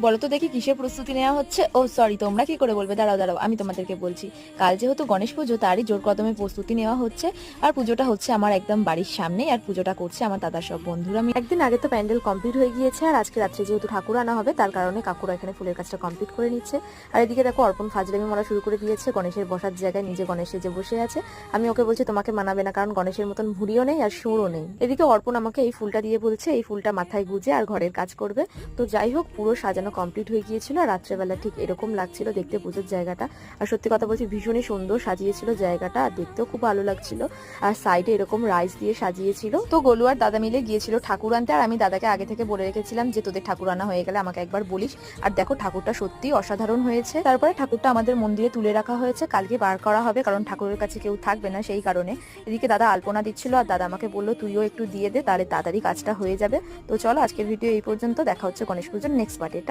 বলো তো দেখি কিসের প্রস্তুতি নেওয়া হচ্ছে? ও সরি, তোমরা কি করে বলবে? দাঁড়াও দাঁড়াও, আমি তোমাদেরকে বলছি। কাল যেহেতু গণেশ পুজো, তারই জোর কদমে প্রস্তুতি নেওয়া হচ্ছে। আর পুজোটা হচ্ছে আমার একদম বাড়ির সামনেই, আর পুজোটা করছে আমার দাদার সব বন্ধুরা। আমি একদিন আগে তো প্যান্ডেল কমপ্লিট হয়ে গিয়েছে, আর আজকে রাত্রে যেহেতু ঠাকুর আনা হবে, তার কারণে কাকুরা এখানে ফুলের কাজটা কমপ্লিট করে নিচ্ছে। আর এদিকে দেখো অর্পণ ফাজলামি মারা শুরু করে দিয়েছে, গণেশের বসার জায়গায় নিজে গণেশের যে বসে আছে। আমি ওকে বলছি তোমাকে মানাবে না, কারণ গণেশের মতন ভুঁড়িও নেই আর সুরও নেই। এদিকে অর্পণ আমাকে এই ফুলটা দিয়ে বলছে এই ফুলটা মাথায় গুজে আর ঘরের কাজ করবে। তো যাই হোক, পুরো সাজানো কমপ্লিট হয়ে গিয়েছিল। আর রাত্রেবেলা ঠিক এরকম লাগছিল দেখতে পুজোর জায়গাটা। আর সত্যি কথা বলছি, ভীষণই সুন্দর সাজিয়েছিল জায়গাটা, আর দেখতেও খুব ভালো লাগছিল। আর সাইডে এরকম রাইস দিয়ে সাজিয়েছিল। তো গোলু আর দাদা মিলে গিয়েছিল ঠাকুর আনতে, আর আমি দাদাকে আগে থেকে বলে রেখেছিলাম যে তোদের ঠাকুর আনা হয়ে গেলে আমাকে একবার বলিস। আর দেখো ঠাকুরটা সত্যি অসাধারণ হয়েছে। তারপরে ঠাকুরটা আমাদের মন্দিরে তুলে রাখা হয়েছে, কালকে বার করা হবে, কারণ ঠাকুরের কাছে কেউ থাকবে না সেই কারণে। এদিকে দাদা আলপনা দিচ্ছিল, আর দাদা আমাকে বললো তুইও একটু দিয়ে দে, তাহলে তাড়াতাড়ি কাজটা হয়ে যাবে। তো চলো, আজকের ভিডিও এই পর্যন্ত। দেখা হচ্ছে গণেশ পুজোর নেক্সট পার্টে।